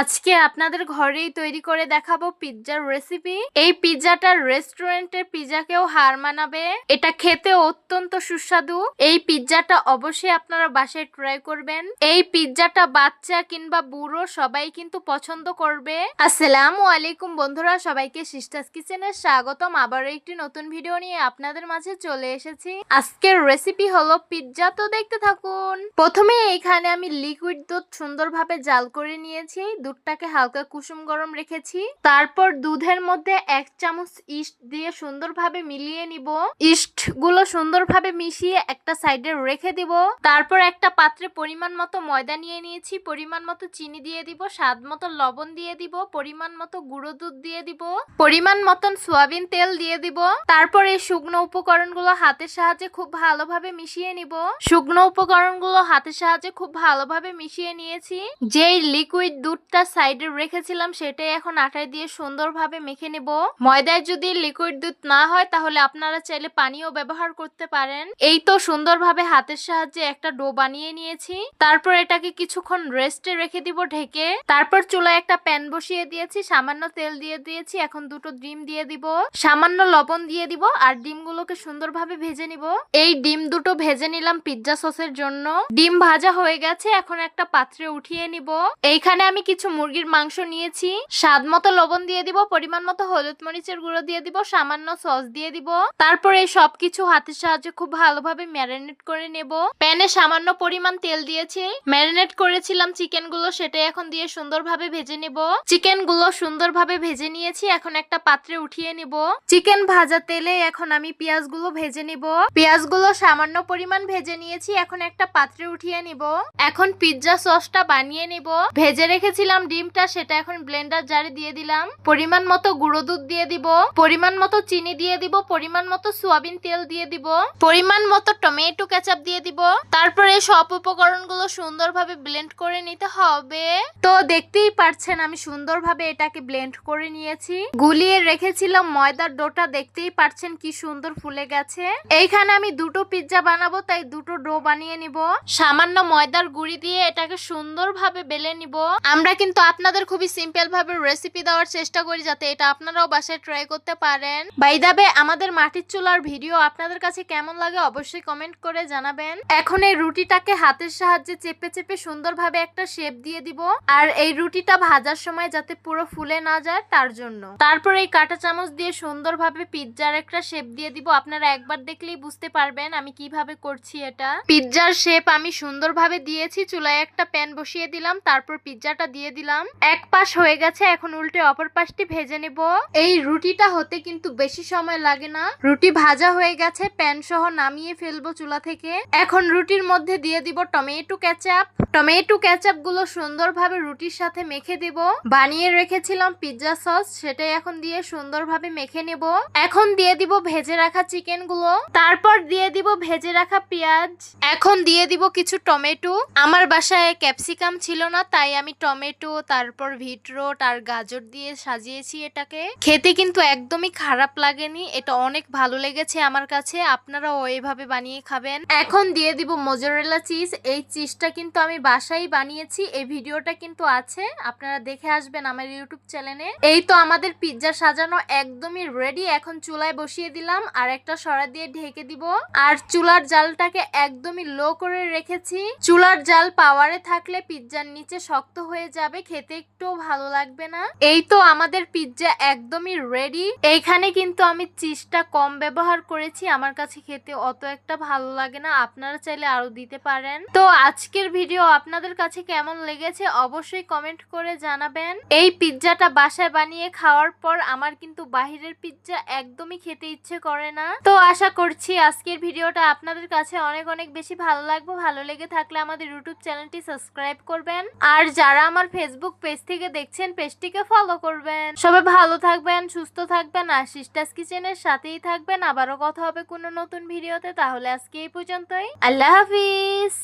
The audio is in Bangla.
আজকে আপনাদের ঘরেই তৈরি করে দেখাবো পিৎজার রেসিপি। এই পিৎজাটা রেস্টুরেন্টের পিৎজাকেও হার মানাবে। এটা খেতে অত্যন্ত সুস্বাদু। এই পিৎজাটা অবশ্যই আপনারা বাসায় ট্রাই করবেন। এই পিৎজাটা বাচ্চা কিংবা বুড়ো সবাই কিন্তু পছন্দ করবে। আসসালামু আলাইকুম বন্ধুরা, সবাইকে সিস্টার্স কিচেনে স্বাগতম। আবারও একটি নতুন ভিডিও নিয়ে আপনাদের মাঝে চলে এসেছি। আজকের রেসিপি হলো পিৎজা, তো দেখতে থাকুন। প্রথমে এইখানে আমি লিকুইড দুধ সুন্দরভাবে জাল করে নিয়েছি। দুধটাকে হালকা কুসুম গরম রেখেছি। তারপর দুধের মধ্যে 1 চামচ ইস্ট দিয়ে সুন্দরভাবে মিলিয়ে নিব। ইস্ট গুলো সুন্দরভাবে মিশিয়ে একটা সাইডে রেখে দিব। তারপর একটা পাত্রে পরিমাণ মতো ময়দা নিয়ে নিয়েছি, পরিমাণ মতো চিনি দিয়ে দিব, স্বাদ মতো লবণ দিয়ে দিব, পরিমাণ মতো গুঁড়ো দুধ দিয়ে দিব, পরিমাণ মতন সয়াবিন তেল দিয়ে দিব। তারপর এই শুকনো উপকরণগুলো হাতের সাহায্যে খুব ভালোভাবে মিশিয়ে নিব। শুকনো উপকরণগুলো হাতের সাহায্যে খুব ভালোভাবে মিশিয়ে নিয়েছি। যেই লিকুইড দুধটা সাইডে রেখেছিলাম সেটাই এখন আটায় দিয়ে সুন্দরভাবে মেখে নেব। ময়দায় যদি লিকুইড দুধ না হয় তাহলে আপনারা চাইলে পানিও ব্যবহার করতে পারেন। এই তো সুন্দরভাবে হাতের সাহায্যে একটা ডো বানিয়ে নিয়েছি। তারপর এটাকে কিছুক্ষণ রেস্টে রেখে দিব ঢেকে। তারপর চুলায় একটা প্যান বসিয়ে দিয়েছি, সামান্য তেল দিয়ে দিয়েছি। এখন দুটো ডিম দিয়ে দিব, সামান্য লবণ দিয়ে দিব আর ডিমগুলোকে সুন্দরভাবে ভেজে নিব। এই ডিম দুটো ভেজে নিলাম পিৎজা সসের জন্য। ডিম ভাজা হয়ে গেছে, এখন একটা পাত্রে উঠিয়ে নিব। এইখানে আমি কিছু মুরগির মাংস নিয়েছি। স্বাদ মতো লবণ দিয়ে দিব, পরিমাণ মতো হলুদ মরিচের গুঁড়ো দিয়ে দিব, সামান্য সস দিয়ে দিব। তারপর এই সবকিছু হাতের সাহায্যে খুব ভালোভাবে ম্যারিনেট করে নেব। প্যানে সামান্য পরিমাণ তেল দিয়েছি। ম্যারিনেট করেছিলাম চিকেন গুলো, সেটাই এখন দিয়ে সুন্দরভাবে ভেজে নেব। চিকেন গুলো সুন্দরভাবে ভেজে নিয়েছি, এখন একটা পাত্রে উঠিয়ে নিব। চিকেন ভাজা তেলে এখন আমি পেঁয়াজ গুলো ভেজে নিব। পেঁয়াজ গুলো সামান্য পরিমাণ ভেজে নিয়েছি, এখন একটা পাত্রে উঠিয়ে নিব। এখন পিৎজা সসটা বানিয়ে নিব। ভেজে রেখেছিলাম ডিমটা, সেটা এখন ব্লেন্ডার জারে দিয়ে দিলাম। পরিমাণ মতো গুঁড়ো দুধ দিয়ে দিব, পরিমাণ মতো চিনি দিয়ে দিব, পরিমাণ মতো সয়াবিন তেল দিয়ে দিব, পরিমাণ মতো টমেটো কেচাপ দিয়ে দিব। তারপরে সব উপকরণগুলো সুন্দরভাবে ব্লেন্ড করে নিতে হবে। তো দেখতেই পারছেন আমি সুন্দরভাবে এটাকে ব্লেন্ড করে নিয়েছি। গুলিয়ে রেখেছিলাম ময়দার ডোটা, দেখতেই পারছেন কি সুন্দর ফুলে গেছে। এইখানে আমি দুটো পিৎজা বানাবো, তাই দুটো ডো বানিয়ে নিব। সামান্য ময়দার গুঁড়ি দিয়ে এটাকে সুন্দরভাবে বেলে নিব। আমরা কিন্তু আপনাদের খুবই সিম্পল ভাবে রেসিপি দেওয়ার চেষ্টা করি, যাতে এটা আপনারাও বাসায় ট্রাই করতে পারেন। বাই দ্য ওয়ে, আমাদের মাটির চুলার ভিডিও আপনাদের কাছে কেমন লাগে অবশ্যই কমেন্ট করে জানাবেন। এখন এই রুটিটাকে হাতের সাহায্যে চেপে চেপে সুন্দরভাবে একটা শেপ দিয়ে দিব, আর এই রুটিটা ভাজার সময় যাতে পুরো ফুলে না যায় তার জন্য। তারপর এই কাঁটা চামচ দিয়ে সুন্দরভাবে পিৎজার একটা শেপ দিয়ে দিব। আপনারা একবার দেখলেই বুঝতে পারবেন আমি কিভাবে করছি এটা। পিৎজার শেপ আমি সুন্দরভাবে দিয়েছি। চুলায় একটা প্যান বসিয়ে দিলাম, তারপর পিৎজাটা দিয়ে দিলাম। এক পাশ হয়ে গেছে, এখন উল্টে অপর পাশটি ভেজে নেব। এই রুটিটা হতে কিন্তু বেশি সময় লাগে না। রুটি ভাজা হয়ে গেছে, প্যান সহ নামিয়ে ফেলবো চুলা থেকে। এখন রুটির মধ্যে দিয়ে দিব টমেটো কেচাপ। টমেটো কেচাপ গুলো সুন্দরভাবে রুটির সাথে মেখে দিব। বানিয়ে রেখেছিলাম পিৎজা সস, সেটাই এখন দিয়ে সুন্দরভাবে মেখে নেব। এখন দিয়ে দিব ভেজে রাখা চিকেন গুলো, তারপর দিয়ে দিব ভেজে রাখা পেঁয়াজ। এখন দিয়ে দিব কিছু টমেটো। আমার বাসায় ক্যাপসিকাম ছিল না, তাই আমি টমেটো, তারপর বিটরুট আর গাজর দিয়ে সাজিয়েছি এটাকে। খেতে কিন্তু একদমই খারাপ লাগেনি, এটা অনেক ভালো লেগেছে আমার কাছে। আপনারাও এইভাবে বানিয়ে খাবেন। এখন দিয়ে দিব মোজারেলা চিজ। এই চিজটা কিন্তু আমি বাসায় বানিয়েছি, এই ভিডিওটা কিন্তু আছে, আপনারা দেখে আসবেন আমার ইউটিউব চ্যানেলে। এই তো আমাদের পিৎজা সাজানো একদমই রেডি। এখন চুলায় বসিয়ে দিলাম, আর একটা সরা দিয়ে ঢেকে দিব। আর চুলার জালটাকে একদমই লো করে রেখেছি। চুলার জাল পাওয়ারে থাকলে পিৎজার নিচে শক্ত হয়ে যাবে, খেতে একটু ভালো লাগবে না। এই তো আমাদের পিৎজা একদমই রেডি। এইখানে কিন্তু আমি চিজটা কম ব্যবহার করেছি, আমার কাছে খেতে অত একটা ভালো লাগে না। আপনারা চাইলে আরো দিতে পারেন। তো আজকের ভিডিও আপনাদের কাছে কেমন লেগেছে অবশ্যই কমেন্ট করে জানাবেন। এই পিৎজাটা বাসায় বানিয়ে খাওয়ার পর আমার কিন্তু বাহিরের পিৎজা একদমই খেতে ইচ্ছে করে না। তো আশা করছি আজকের ভিডিওটা আপনাদের কাছে অনেক অনেক বেশি ভালো লাগবে। ভালো লেগে থাকলে আমাদের ইউটিউব চ্যানেলটি সাবস্ক্রাইব করবেন, আর যারা আমার ফেসবুক পেজ থেকে দেখছেন পেজটিকে ফলো করবেন। সবাই ভালো থাকবেন, সুস্থ থাকবেন, আর সিস্টার্স কিচেনের সাথেই থাকবেন। আবারও কথা হবে কোনো নতুন ভিডিওতে। তাহলে আজকে এই পর্যন্তই। আল্লাহ হাফিজ।